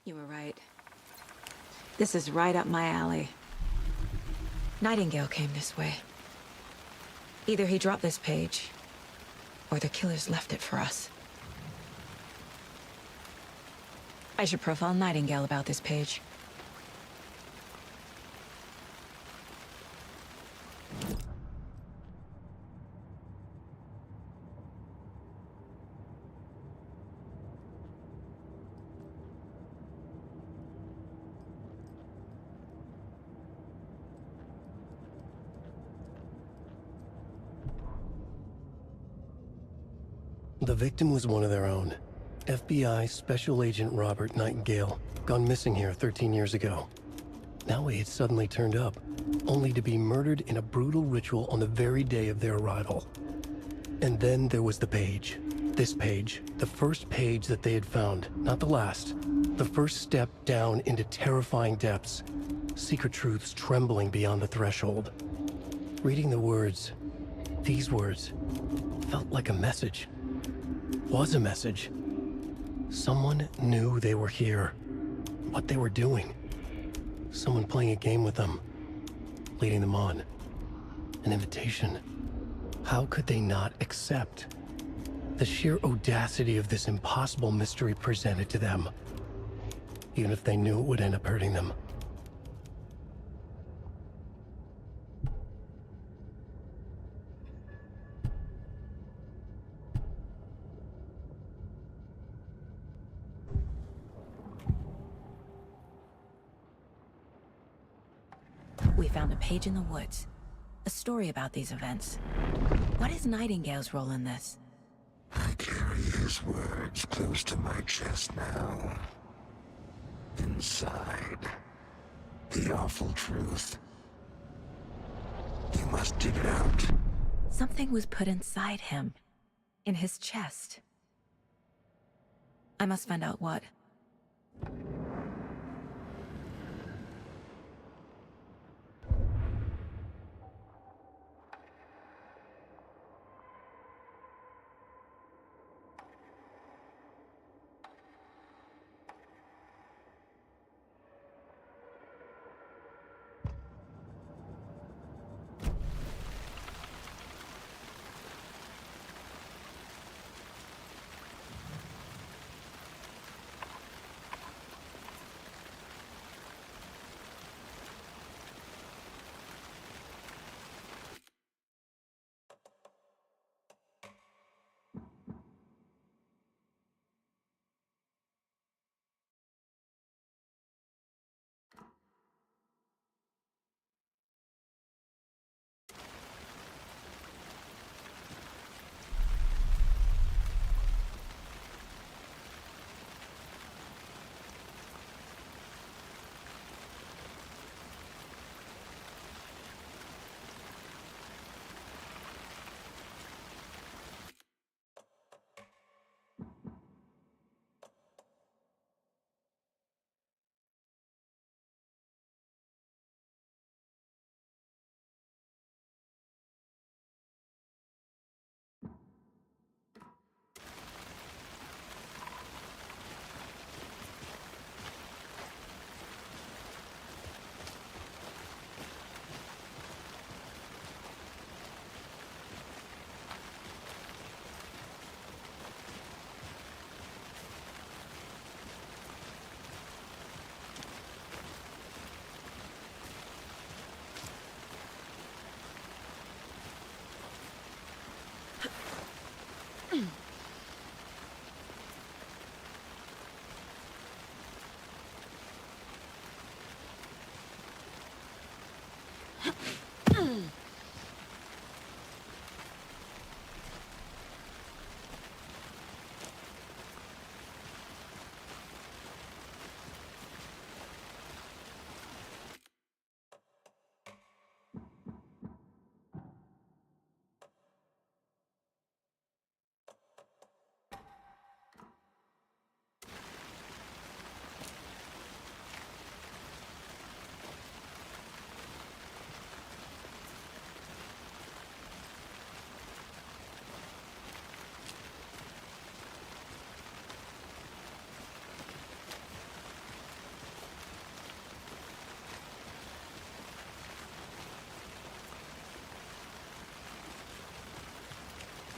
You were right. This is right up my alley. Nightingale came this way. Either he dropped this page, or the killers left it for us. I should profile Nightingale about this page. The victim was one of their own. FBI Special Agent Robert Nightingale, gone missing here 13 years ago. Now he had suddenly turned up, only to be murdered in a brutal ritual on the very day of their arrival. And then there was the page. This page, the first page that they had found, not the last. The first step down into terrifying depths. Secret truths trembling beyond the threshold. Reading the words, these words, felt like a message. Was a message. Someone knew they were here, what they were doing. Someone playing a game with them, leading them on. An invitation. How could they not accept? The sheer audacity of this impossible mystery presented to them, even if they knew it would end up hurting them. We found a page in the woods. A story about these events. What is Nightingale's role in this? I carry his words close to my chest now. Inside, the awful truth. You must dig it out. Something was put inside him. In his chest. I must find out what.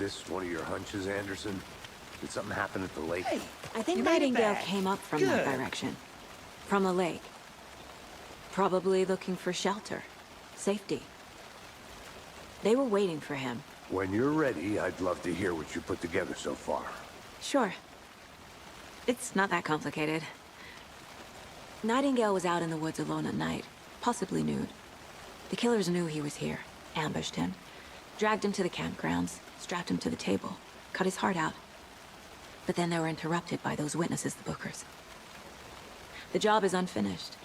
this one of your hunches, Anderson? Did something happen at the lake? Hey, I think you made it Nightingale back. came up from that Good. direction. From the lake. Probably looking for shelter. Safety. They were waiting for him. When you're ready, I'd love to hear what you put together so far. Sure. It's not that complicated. Nightingale was out in the woods alone at night, possibly nude. The killers knew he was here, ambushed him, dragged him to the campgrounds, strapped him to the table, cut his heart out. But then they were interrupted by those witnesses, the Bookers. The job is unfinished.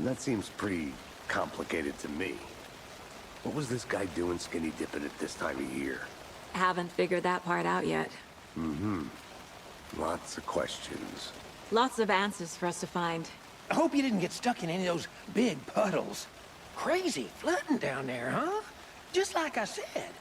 That seems pretty complicated to me. What was this guy doing skinny dipping at this time of year? Haven't figured that part out yet. Lots of questions. Lots of answers for us to find. I hope you didn't get stuck in any of those big puddles. Crazy flooding down there, huh? Just like I said.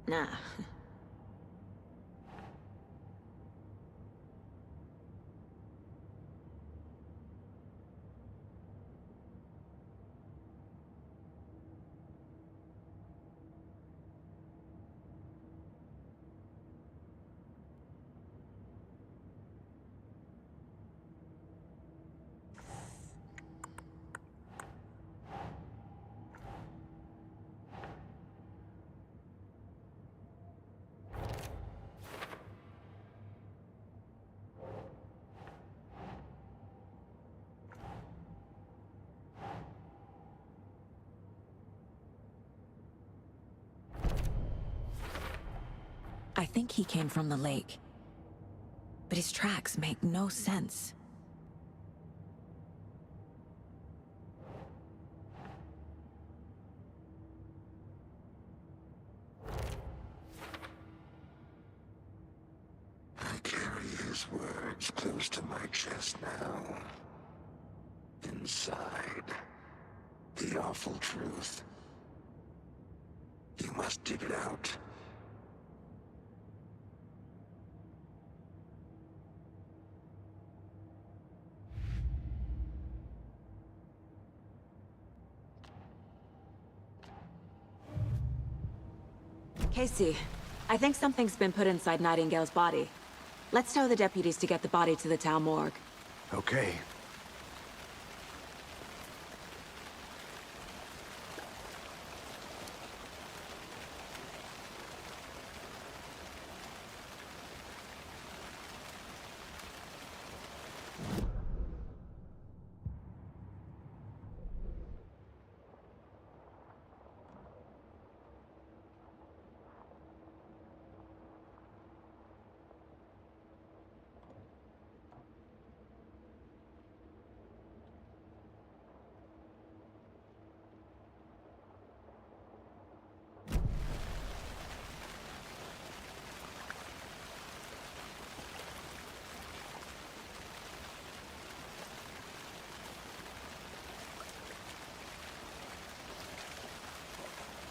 Nah. I think he came from the lake. But his tracks make no sense. I carry his words close to my chest now. Inside, the awful truth. You must dig it out. Casey, I think something's been put inside Nightingale's body. Let's tell the deputies to get the body to the town morgue. Okay.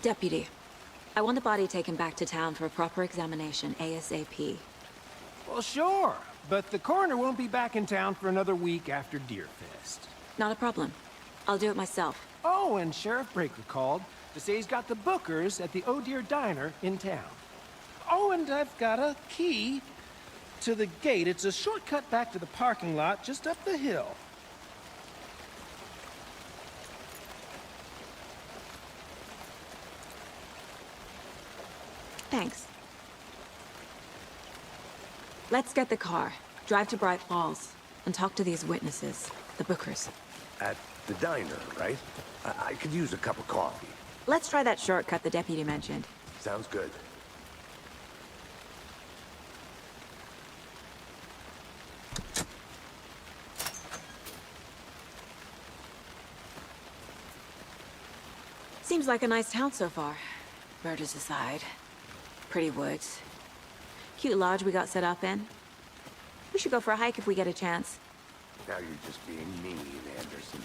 Deputy, I want the body taken back to town for a proper examination, ASAP. Well, sure. But the coroner won't be back in town for another week after Deerfest. Not a problem. I'll do it myself. Oh, and Sheriff Breaker called to say he's got the bookers at the Oh Dear Diner in town. Oh, and I've got a key to the gate. It's a shortcut back to the parking lot just up the hill. Thanks. Let's get the car, drive to Bright Falls, and talk to these witnesses, the bookers. At the diner, right? I could use a cup of coffee. Let's try that shortcut the deputy mentioned. Sounds good. Seems like a nice town so far. Murders aside. Pretty woods. Cute lodge we got set up in. We should go for a hike if we get a chance. Now you're just being mean, Anderson.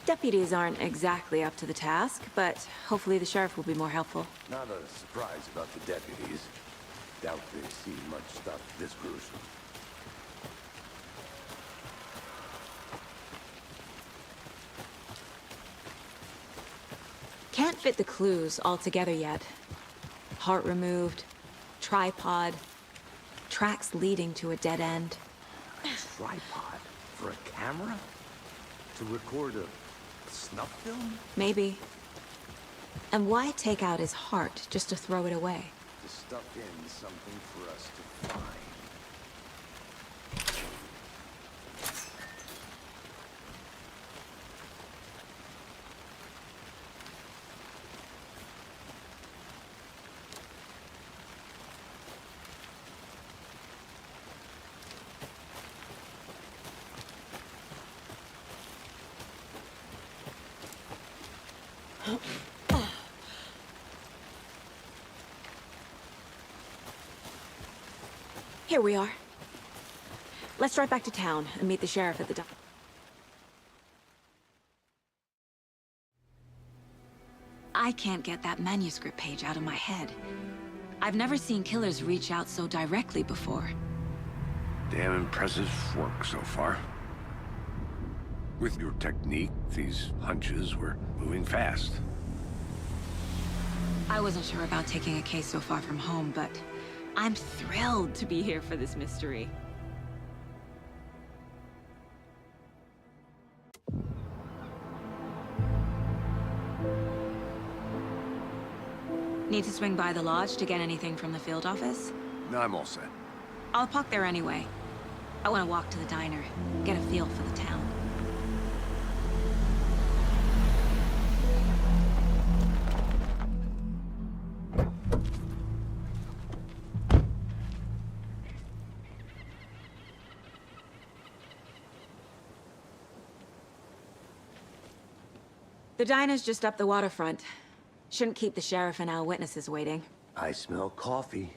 Deputies aren't exactly up to the task, but hopefully the sheriff will be more helpful. Not a surprise about the deputies. Doubt they've seen much stuff this gruesome. Can't fit the clues all together yet. Heart removed, tripod, tracks leading to a dead end. A tripod? For a camera? To record a snuff film? Maybe. And why take out his heart just to throw it away? To stuff in something for us to find. Here we are. Let's drive back to town and meet the sheriff at the dock. I can't get that manuscript page out of my head. I've never seen killers reach out so directly before. Damn impressive work so far. With your technique, these hunches were moving fast. I wasn't sure about taking a case so far from home, but I'm thrilled to be here for this mystery. Need to swing by the lodge to get anything from the field office? No, I'm all set. I'll park there anyway. I want to walk to the diner, get a feel for the town. The diner's just up the waterfront. Shouldn't keep the sheriff and our witnesses waiting. I smell coffee.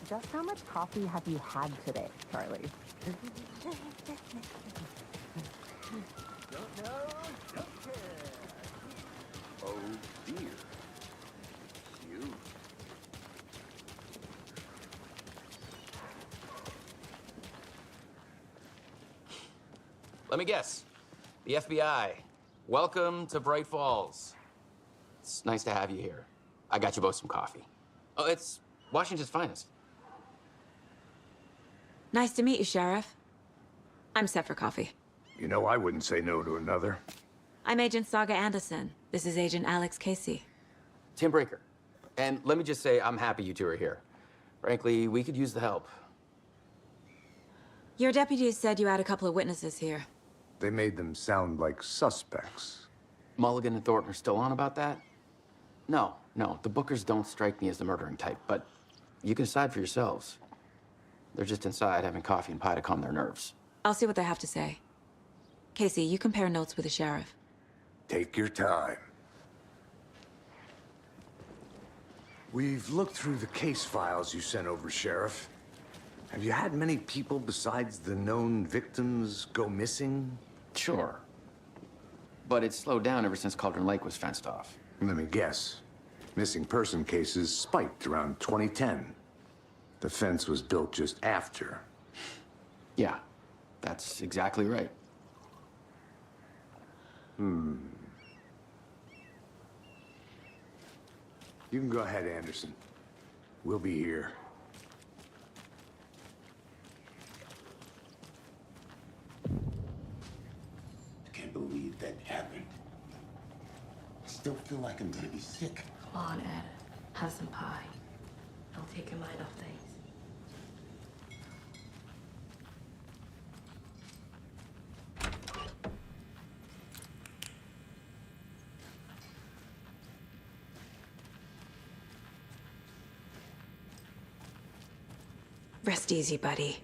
Just how much coffee have you had today, Charlie? Don't know, don't care. Oh dear. You. Let me guess. The FBI. Welcome to Bright Falls. It's nice to have you here. I got you both some coffee. Oh, it's Washington's finest. Nice to meet you, Sheriff. I'm set for coffee. You know, I wouldn't say no to another. I'm Agent Saga Anderson. This is Agent Alex Casey. Tim Breaker. And let me just say, I'm happy you two are here. Frankly, we could use the help. Your deputies said you had a couple of witnesses here. They made them sound like suspects. Mulligan and Thornton are still on about that? No, the Bookers don't strike me as the murdering type, but you can decide for yourselves. They're just inside having coffee and pie to calm their nerves. I'll see what they have to say. Casey, you compare notes with the sheriff. Take your time. We've looked through the case files you sent over, Sheriff. Have you had many people besides the known victims go missing? Sure. But it's slowed down ever since Cauldron Lake was fenced off. Let me guess. Missing person cases spiked around 2010. The fence was built just after. Yeah, that's exactly right. You can go ahead, Anderson. We'll be here. I can't believe that happened. I still feel like I'm gonna be sick. Come on, Ed. Have some pie. I'll take your mind off things. Rest easy, buddy.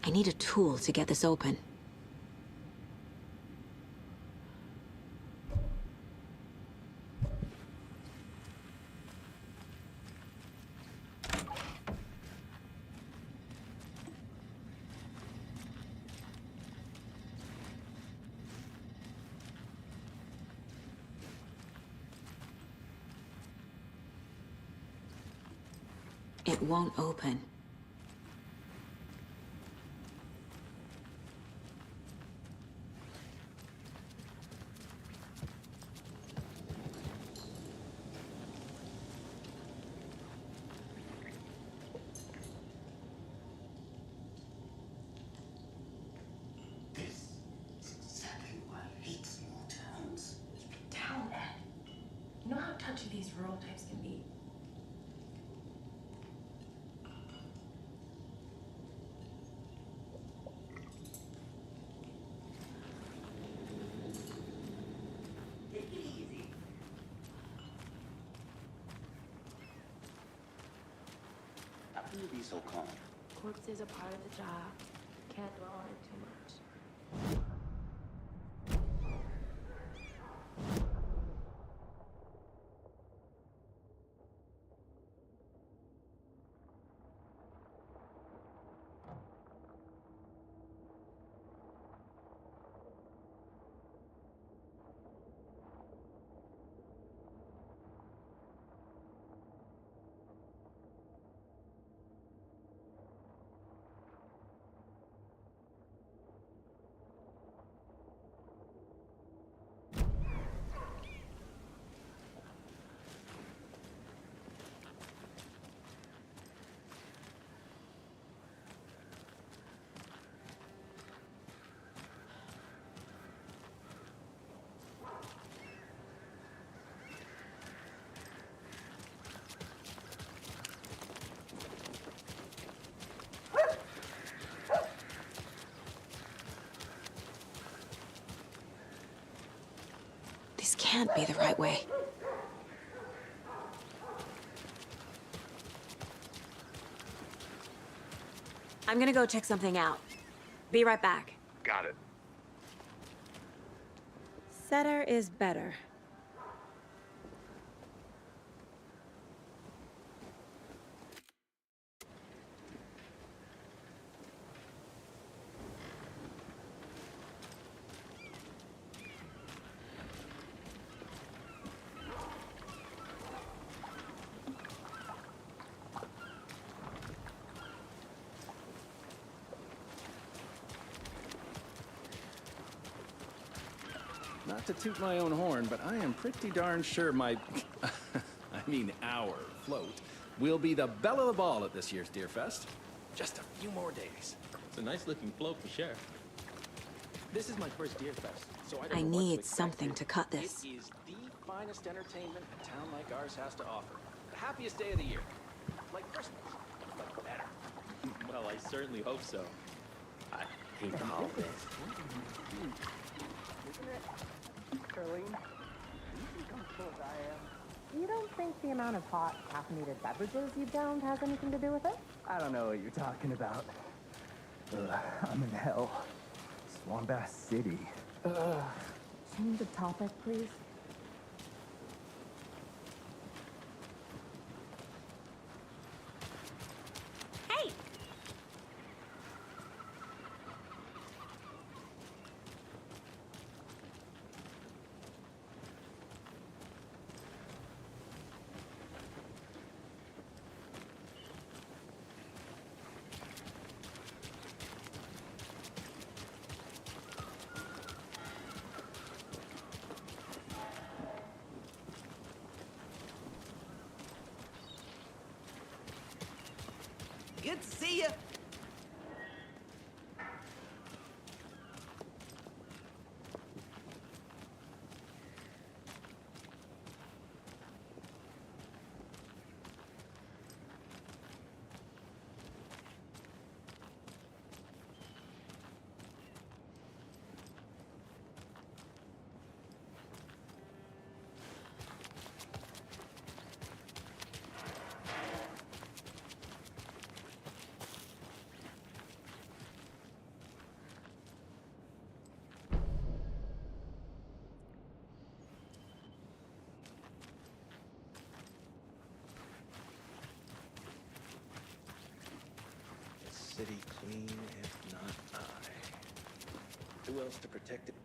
I need a tool to get this open. It won't open. This is exactly why I hate small towns. Down, Ed. You know how touchy these rural types can be. Take it easy. How can you be so calm? Corpses are part of the job. Can't dwell on it too much. This can't be the right way. I'm gonna go check something out. Be right back. Got it. Setter is better. not to toot my own horn, but I am pretty darn sure my, I mean our float will be the belle of the ball at this year's Deer Fest. Just a few more days. It's a nice looking float for Sheriff. This is my first Deer Fest, so I don't I know what need expect something here. to cut this. It is the finest entertainment a town like ours has to offer. The happiest day of the year. Like Christmas, but better. Well, I certainly hope so. I hate the holidays. Isn't it? Charlene, you think I'm cool as I am. You don't think the amount of hot, caffeinated beverages you've downed has anything to do with it? I don't know what you're talking about. I'm in hell. Swamp Ass City. Change the topic, please. Hey! Good to see you. City clean, if not I. Who else to protect it?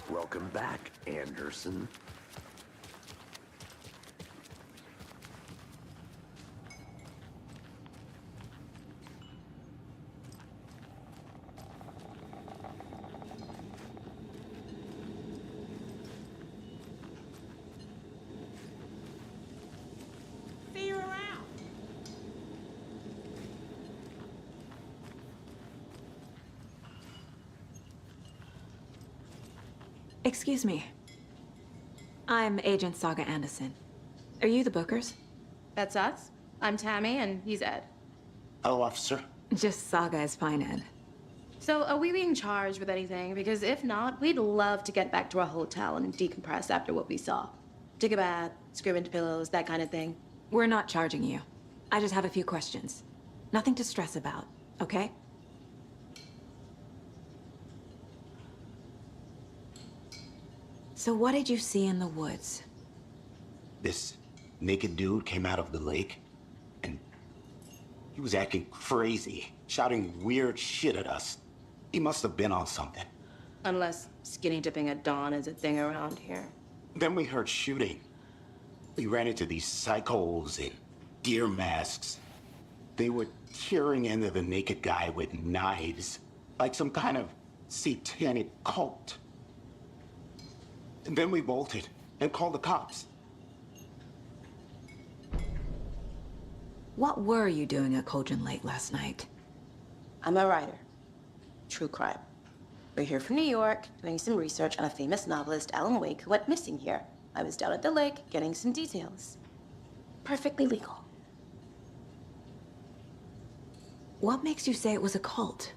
Welcome back, Anderson. See you around. Excuse me. I'm Agent Saga Anderson. Are you the Bookers? That's us. I'm Tammy, and he's Ed. Hello, officer. Just Saga is fine, Ed. So, are we being charged with anything? Because if not, we'd love to get back to our hotel and decompress after what we saw. Take a bath, scream into pillows, that kind of thing. We're not charging you. I just have a few questions. Nothing to stress about, okay? So what did you see in the woods? This naked dude came out of the lake, and he was acting crazy, shouting weird shit at us. He must have been on something. Unless skinny dipping at dawn is a thing around here. Then we heard shooting. We ran into these psychos in deer masks. They were tearing into the naked guy with knives, like some kind of satanic cult. And then we bolted and called the cops. What were you doing at Cauldron Lake last night? I'm a writer. True crime. We're here from New York, doing some research on a famous novelist, Alan Wake, who went missing here. I was down at the lake, getting some details. Perfectly legal. What makes you say it was a cult?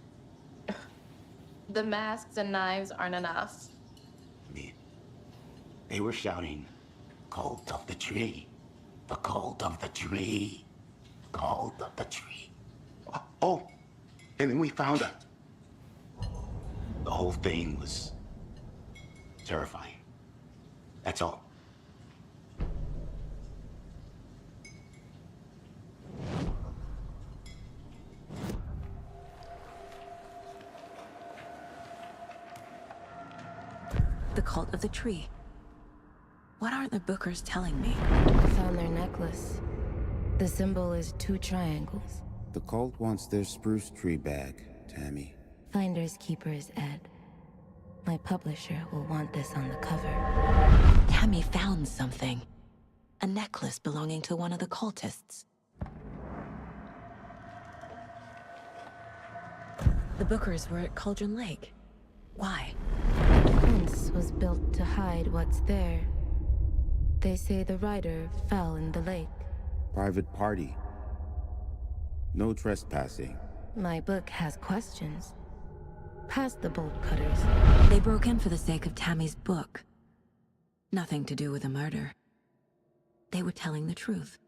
The masks and knives aren't enough. I mean, they were shouting, "Cult of the tree, the cult of the tree, cult of the tree." Oh, and then we found her. The whole thing was terrifying. That's all. The cult of the tree. What aren't the bookers telling me? I found their necklace. The symbol is 2 triangles. The cult wants their spruce tree back, Tammy. Finders keepers, Ed. My publisher will want this on the cover. Tammy found something. A necklace belonging to one of the cultists. The bookers were at Cauldron Lake. Why? The fence was built to hide what's there. They say the rider fell in the lake. Private party. No trespassing. My book has questions. Past the bolt cutters. They broke in for the sake of Tammy's book. Nothing to do with the murder. They were telling the truth.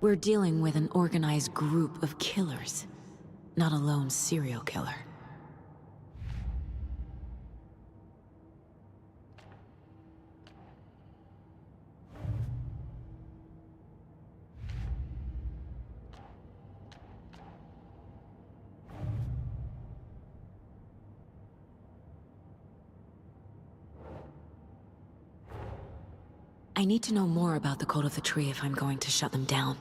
We're dealing with an organized group of killers, not a lone serial killer. I need to know more about the Cult of the Tree if I'm going to shut them down.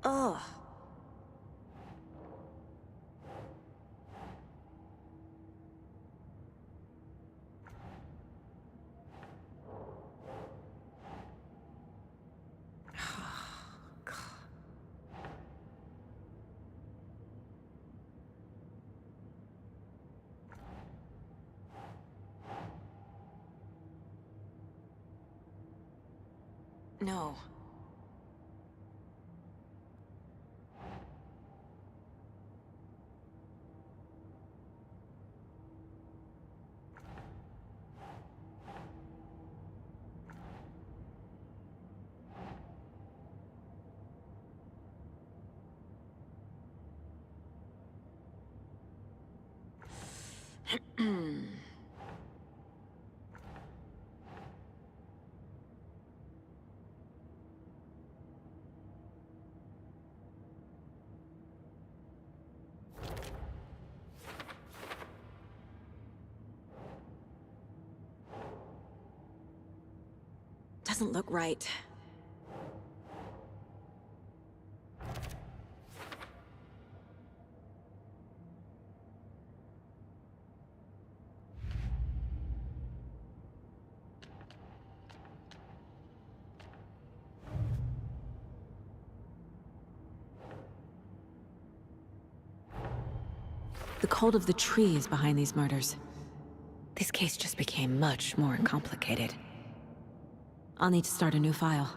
Ugh. No. doesn't look right. The cult of the tree is behind these murders. This case just became much more complicated. I'll need to start a new file.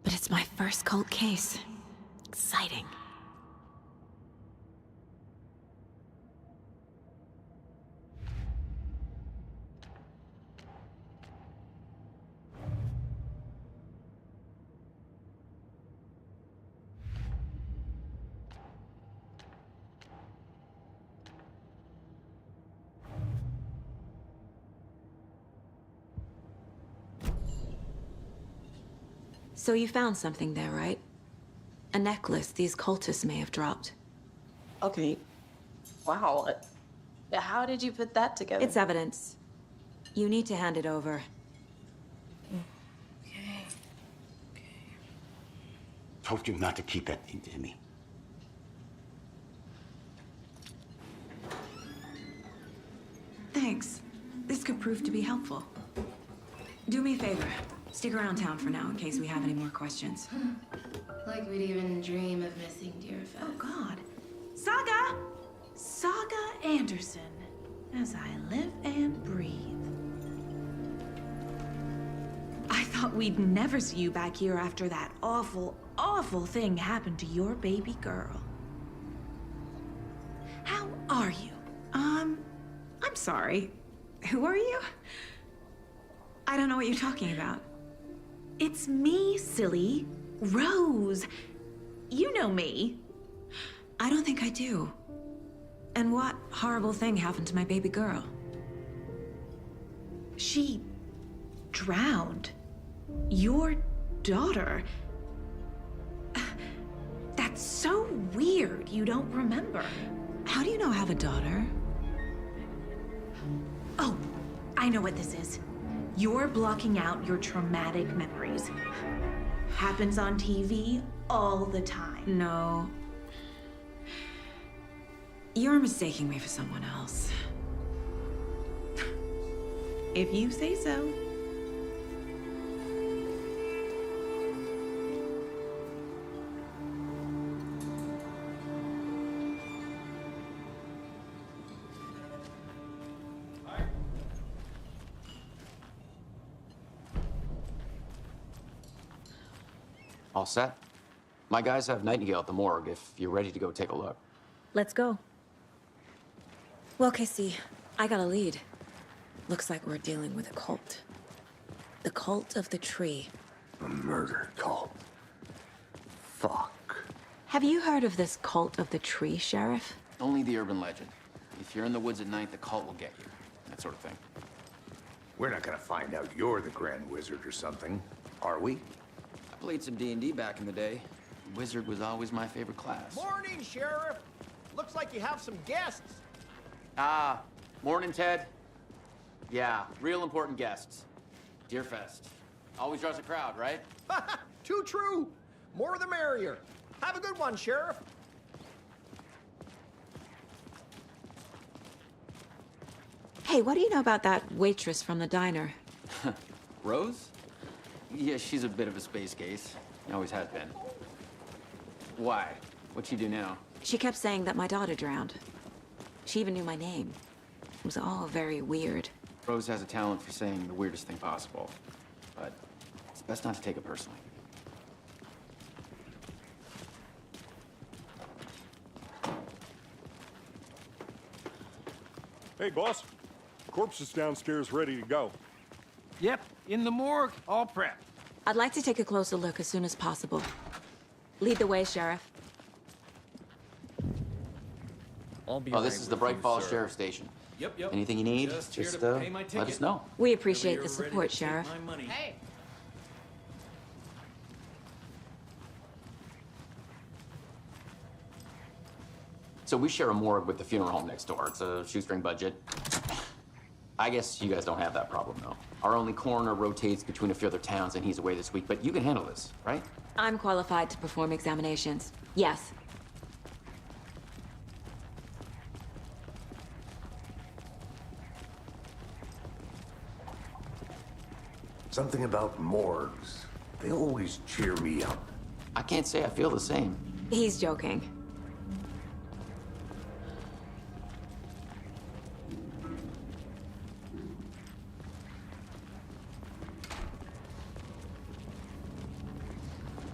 But it's my first cult case. Exciting. So you found something there, right? A necklace these cultists may have dropped. Okay. Wow. How did you put that together? It's evidence. You need to hand it over. Okay. Told you not to keep that thing to me. Thanks. This could prove to be helpful. Do me a favor. Stick around town for now in case we have any more questions. Like we'd even dream of missing Deerfest. Oh, God. Saga! Saga Anderson. As I live and breathe. I thought we'd never see you back here after that awful, awful thing happened to your baby girl. How are you? I'm sorry. Who are you? I don't know what you're talking about. It's me, silly. Rose. You know me. I don't think I do. And what horrible thing happened to my baby girl? She drowned. Your daughter. That's so weird you don't remember. How do you know I have a daughter? Oh, I know what this is. You're blocking out your traumatic memories. Happens on TV all the time. No. You're mistaking me for someone else. If you say so. All set? My guys have Nightingale at the morgue if you're ready to go take a look. Let's go. Well, Casey, I got a lead. Looks like we're dealing with a cult. The cult of the tree. A murder cult. Fuck. Have you heard of this cult of the tree, Sheriff? Only the urban legend. If you're in the woods at night, the cult will get you. That sort of thing. We're not gonna find out you're the Grand Wizard or something, are we? I played some D&D back in the day. Wizard was always my favorite class. Morning, Sheriff. Looks like you have some guests. Ah, morning, Ted. Yeah, real important guests. Deerfest. Always draws a crowd, right? Too true. More the merrier. Have a good one, Sheriff. Hey, what do you know about that waitress from the diner? Rose? Yeah, she's a bit of a space case. Always has been. Why? What'd she do now? She kept saying that my daughter drowned. She even knew my name. It was all very weird. Rose has a talent for saying the weirdest thing possible. But it's best not to take it personally. Hey, boss. Corpse is downstairs ready to go. Yep, in the morgue, all prepped. I'd like to take a closer look as soon as possible. Lead the way, Sheriff. Oh, this is the Bright Falls Sheriff Station. Yep. Anything you need, just let us know. We appreciate the support, Sheriff. Hey. So we share a morgue with the funeral home next door. It's a shoestring budget. I guess you guys don't have that problem, though. Our only coroner rotates between a few other towns, and he's away this week, but you can handle this, right? I'm qualified to perform examinations. Yes. Something about morgues. They always cheer me up. I can't say I feel the same. He's joking.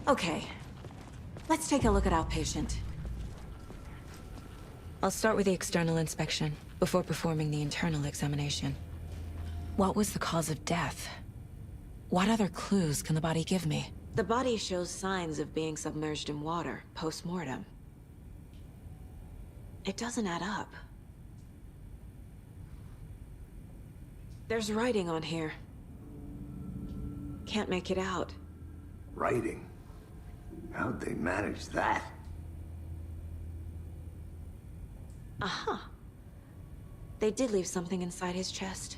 Okay, let's take a look at our patient. I'll start with the external inspection before performing the internal examination. What was the cause of death? What other clues can the body give me? The body shows signs of being submerged in water post-mortem. It doesn't add up. There's writing on here. Can't make it out. Writing? How'd they manage that? Uh-huh. They did leave something inside his chest.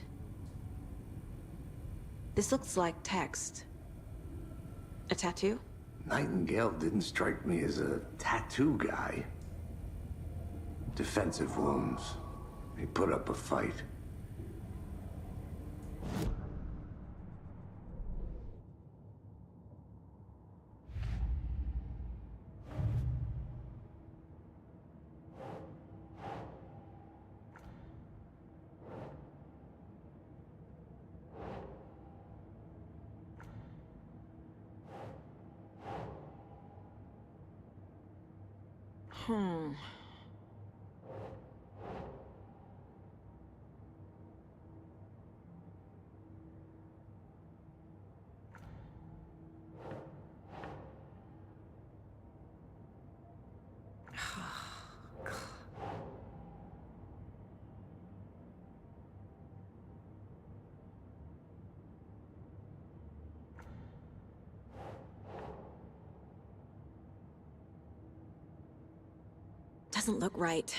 This looks like text. A tattoo? Nightingale didn't strike me as a tattoo guy. Defensive wounds. He put up a fight. Doesn't look right.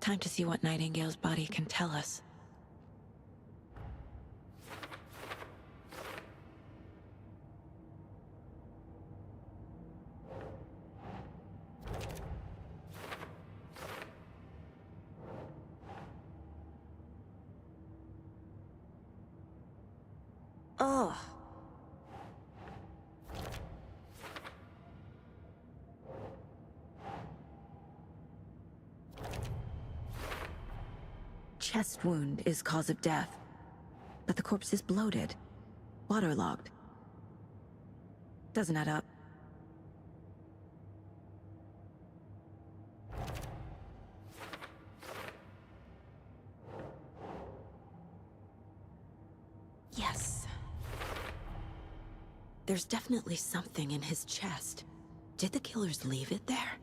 Time to see what Nightingale's body can tell us. Ugh. Chest wound is cause of death, but the corpse is bloated, waterlogged. Doesn't add up. Yes. There's definitely something in his chest. Did the killers leave it there?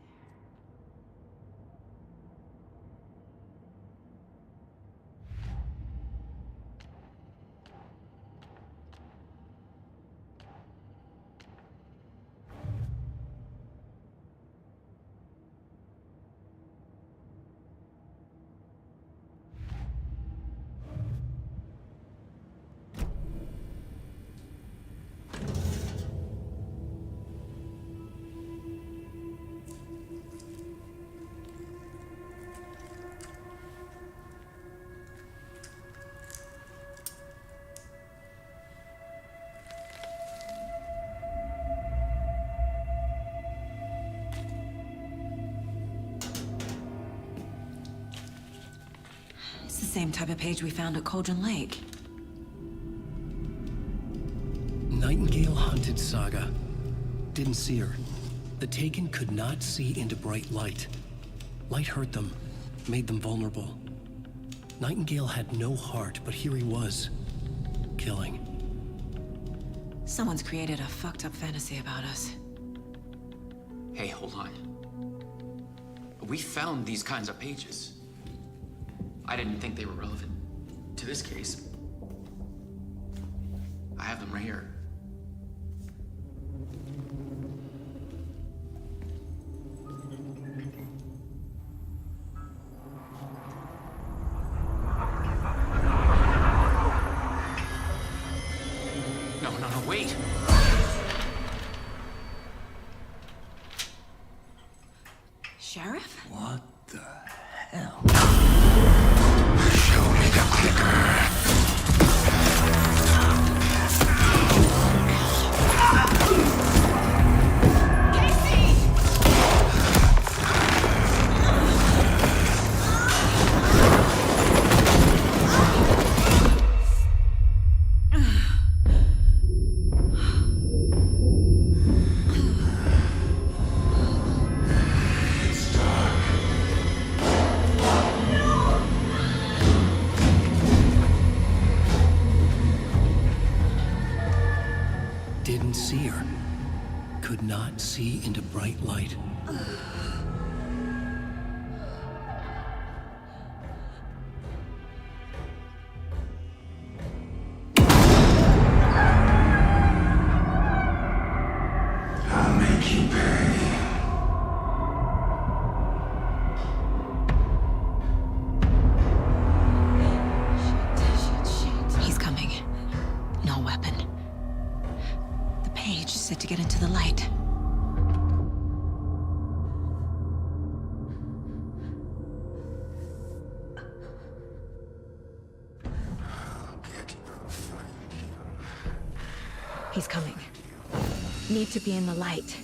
It's the same type of page we found at Cauldron Lake. Nightingale hunted Saga. Didn't see her. The Taken could not see into bright light. Light hurt them, made them vulnerable. Nightingale had no heart, but here he was, killing. Someone's created a fucked up fantasy about us. Hey, hold on. We found these kinds of pages. I didn't think they were relevant to this case. I have them right here. No, wait. Sheriff? What the hell? Show me the clicker. Didn't see her. Could not see into bright light. I'll make you pay. He's coming. No weapon. The page said to get into the light. He's coming. Need to be in the light.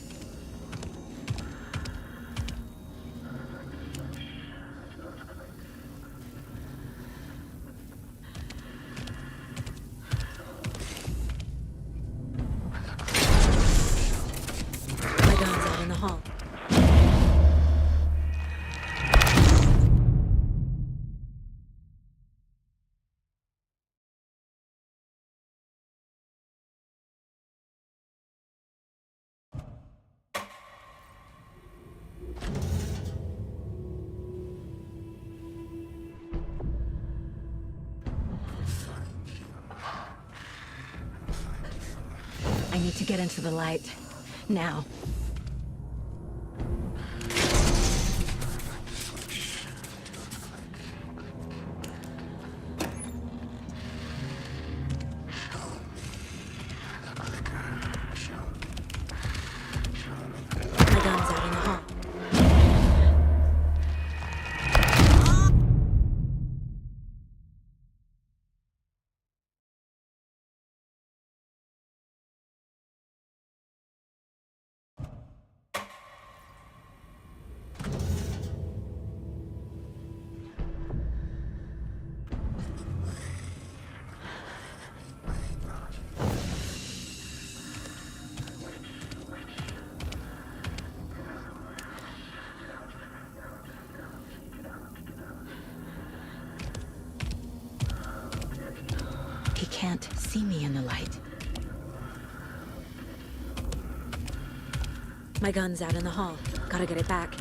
My gun's out in the hall. I need to get into the light. Now. My gun's out in the hall. He can't see me in the light. My gun's out in the hall. Gotta get it back.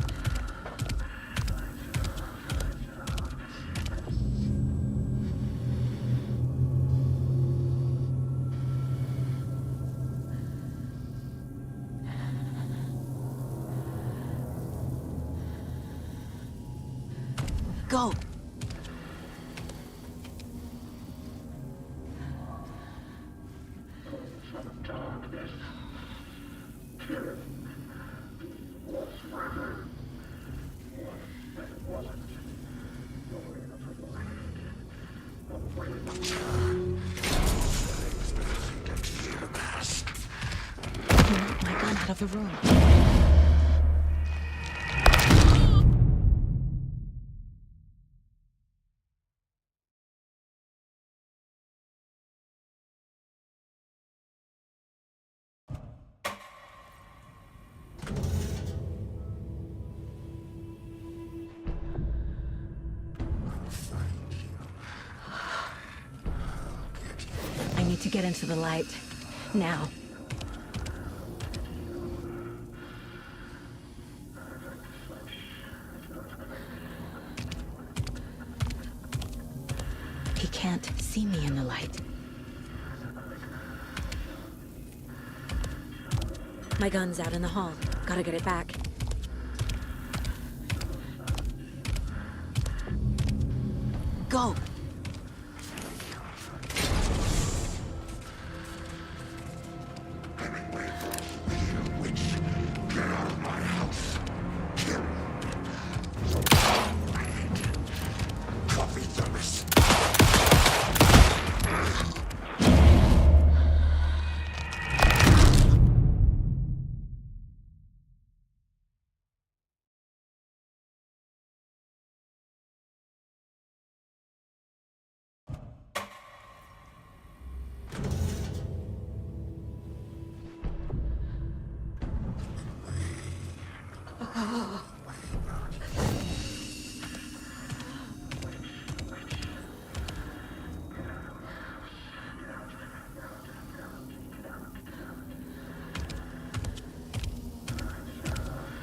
Go! My gun out of the room. I need to get into the light. Now. He can't see me in the light. My gun's out in the hall. Gotta get it back. Go!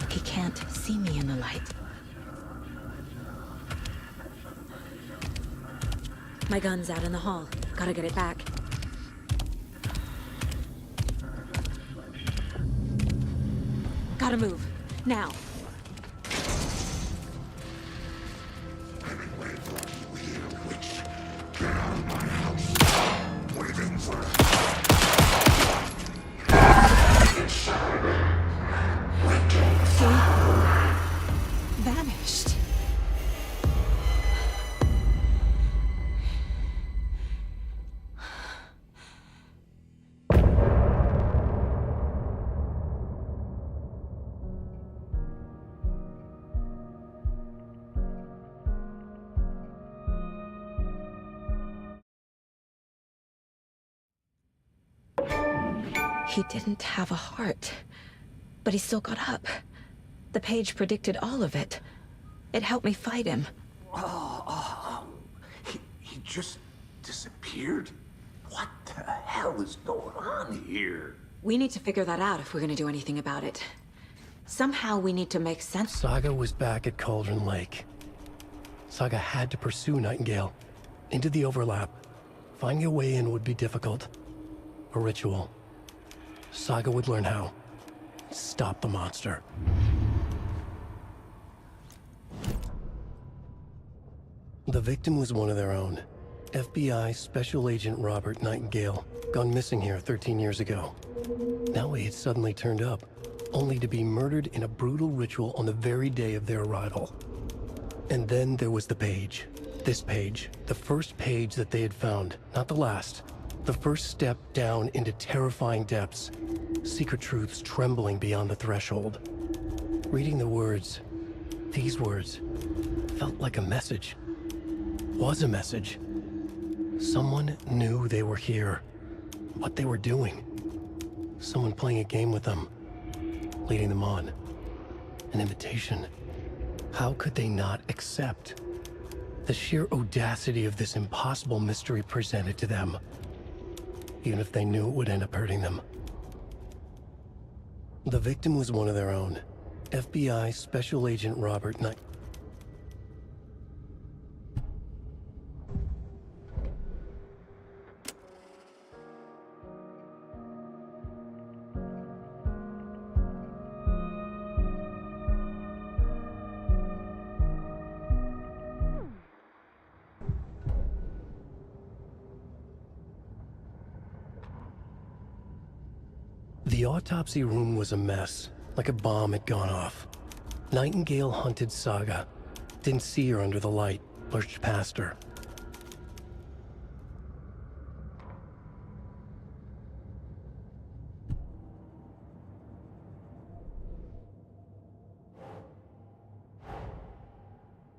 He can't see me in the light. My gun's out in the hall. Gotta get it back. Gotta move. Now. Vanished. He didn't have a heart, but he still got up. The page predicted all of it. It helped me fight him. He just disappeared? What the hell is going on here? We need to figure that out if we're gonna do anything about it. Somehow we need to make sense. Saga was back at Cauldron Lake. Saga had to pursue Nightingale into the overlap. Finding a way in would be difficult. A ritual. Saga would learn how. Stop the monster. The victim was one of their own. FBI Special Agent Robert Nightingale, gone missing here 13 years ago. Now he had suddenly turned up, only to be murdered in a brutal ritual on the very day of their arrival. And then there was the page. This page, the first page that they had found, not the last. The first step down into terrifying depths. Secret truths trembling beyond the threshold. Reading the words, these words, felt like a message. Was a message. Someone knew they were here. What they were doing. Someone playing a game with them. Leading them on. An invitation. How could they not accept? The sheer audacity of this impossible mystery presented to them. Even if they knew it would end up hurting them. The victim was one of their own. FBI Special Agent Robert Knight. The autopsy room was a mess, like a bomb had gone off. Nightingale hunted Saga. Didn't see her under the light, lurched past her.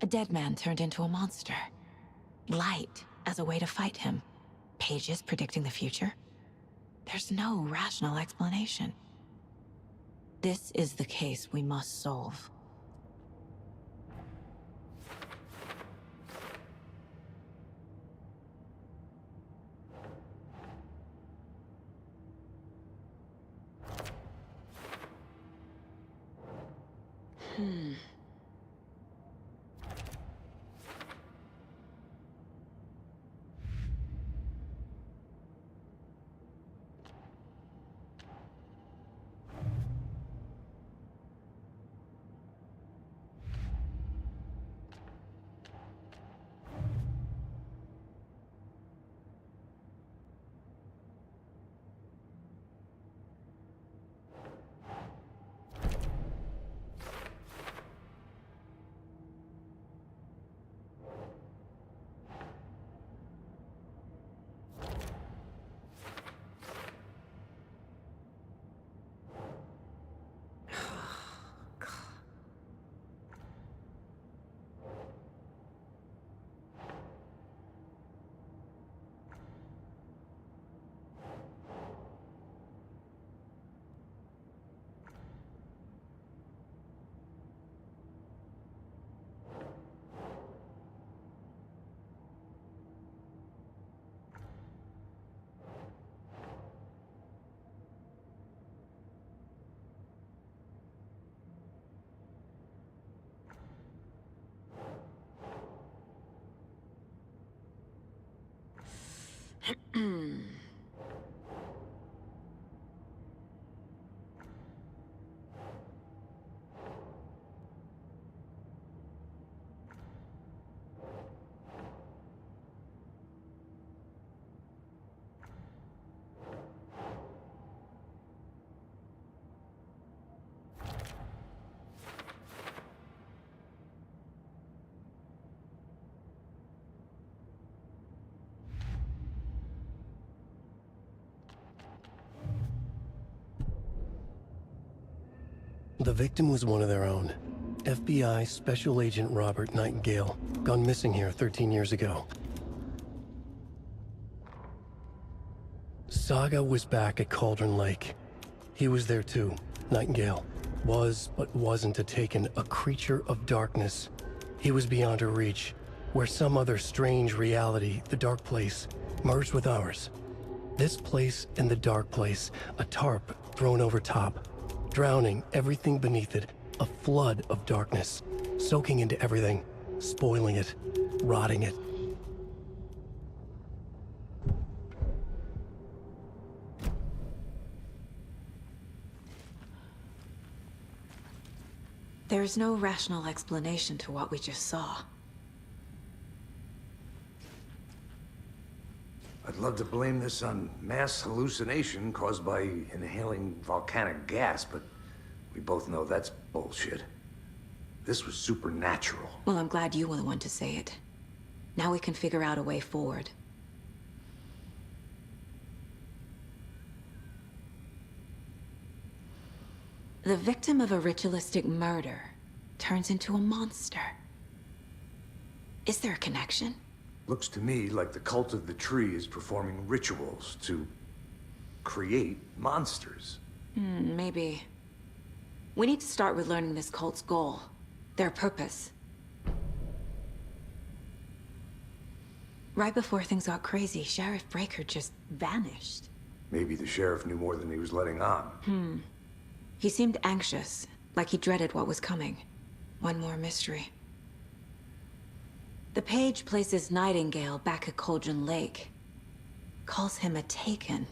A dead man turned into a monster. Light as a way to fight him. Pages predicting the future. There's no rational explanation. This is the case we must solve. The victim was one of their own. FBI Special Agent Robert Nightingale, gone missing here 13 years ago. Saga was back at Cauldron Lake. He was there too, Nightingale. Was, but wasn't a Taken, a creature of darkness. He was beyond her reach, where some other strange reality, the dark place, merged with ours. This place and the dark place, a tarp thrown over top, drowning everything beneath it, a flood of darkness, soaking into everything, spoiling it, rotting it. There's no rational explanation to what we just saw. I'd love to blame this on mass hallucination caused by inhaling volcanic gas, but we both know that's bullshit. This was supernatural. Well, I'm glad you were the one to say it. Now we can figure out a way forward. The victim of a ritualistic murder turns into a monster. Is there a connection? Looks to me like the cult of the tree is performing rituals to create monsters. Maybe. We need to start with learning this cult's goal, their purpose. Right before things got crazy, Sheriff Breaker just vanished. Maybe the sheriff knew more than he was letting on. He seemed anxious, like he dreaded what was coming. One more mystery. The page places Nightingale back at Cauldron Lake. Calls him a Taken.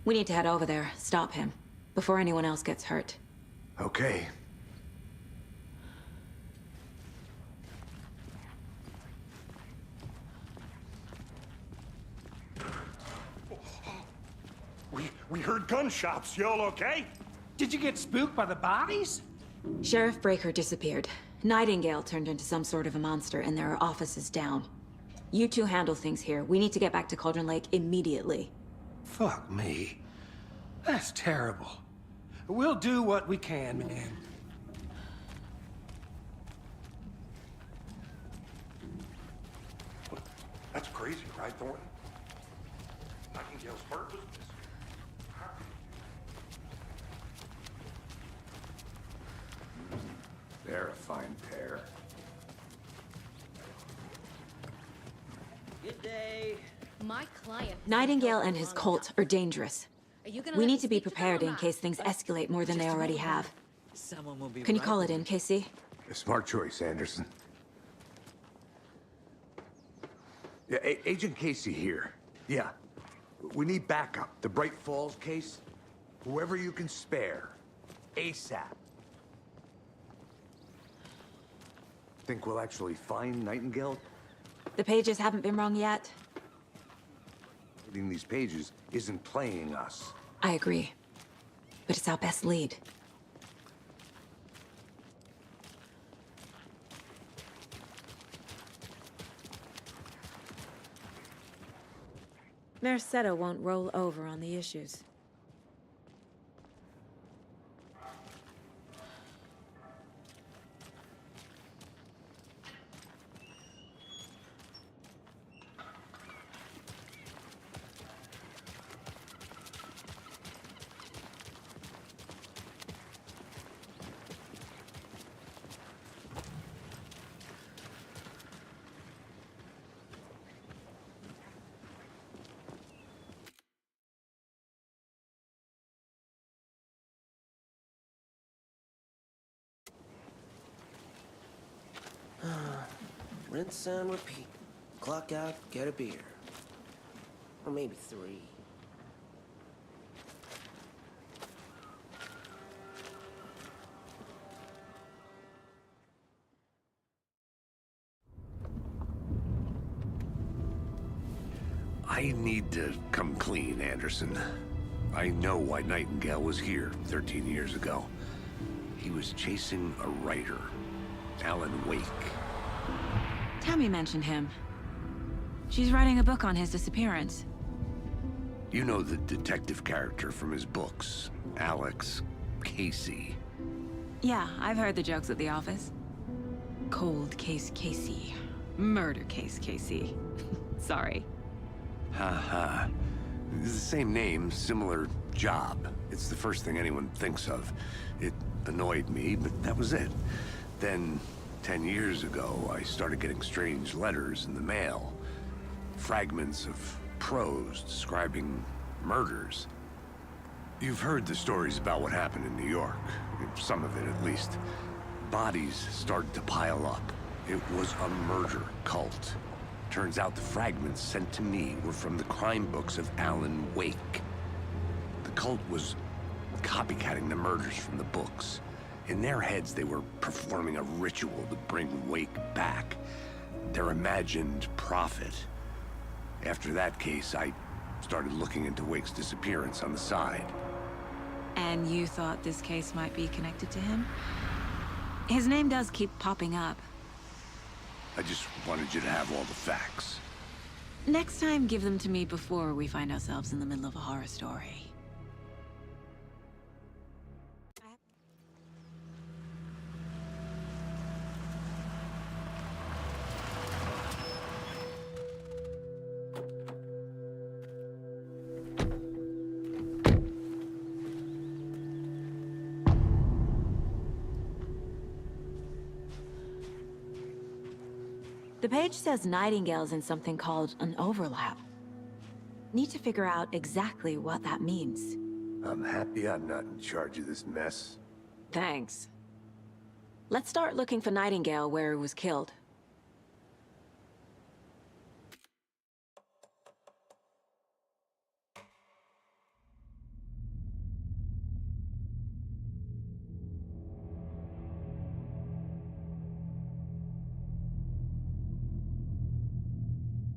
We need to head over there, stop him, before anyone else gets hurt. Okay. We heard gunshots. You all okay? Did you get spooked by the bodies? Sheriff Breaker disappeared. Nightingale turned into some sort of a monster, and there are offices down. You two handle things here. We need to get back to Cauldron Lake immediately. Fuck me. That's terrible. We'll do what we can, man. That's crazy, right, Thornton? Nightingale's purpose. They're a fine pair. Good day. My client. Nightingale and his cult are dangerous. We need to be prepared in case things escalate more than they already have. Someone will be Can you right call with it in, Casey? A smart choice, Anderson. Yeah, Agent Casey here. Yeah. We need backup. The Bright Falls case. Whoever you can spare. ASAP. Think we'll actually find Nightingale? The pages haven't been wrong yet. Reading these pages isn't playing us. I agree. But it's our best lead. Merced won't roll over on the issues. Rinse and repeat. Clock out, get a beer. Or maybe 3. I need to come clean, Anderson. I know why Nightingale was here 13 years ago. He was chasing a writer, Alan Wake. Tammy mentioned him. She's writing a book on his disappearance. You know the detective character from his books, Alex Casey. Yeah, I've heard the jokes at the office. Cold case Casey. Murder case Casey. Sorry. Ha. It's the same name, similar job. It's the first thing anyone thinks of. It annoyed me, but that was it. Then, 10 years ago, I started getting strange letters in the mail. Fragments of prose describing murders. You've heard the stories about what happened in New York. Some of it, at least. Bodies started to pile up. It was a murder cult. Turns out the fragments sent to me were from the crime books of Alan Wake. The cult was copycatting the murders from the books. In their heads, they were performing a ritual to bring Wake back. Their imagined prophet. After that case, I started looking into Wake's disappearance on the side. And you thought this case might be connected to him? His name does keep popping up. I just wanted you to have all the facts. Next time, give them to me before we find ourselves in the middle of a horror story. The page says Nightingale's in something called an overlap. Need to figure out exactly what that means. I'm happy I'm not in charge of this mess. Thanks. Let's start looking for Nightingale where he was killed.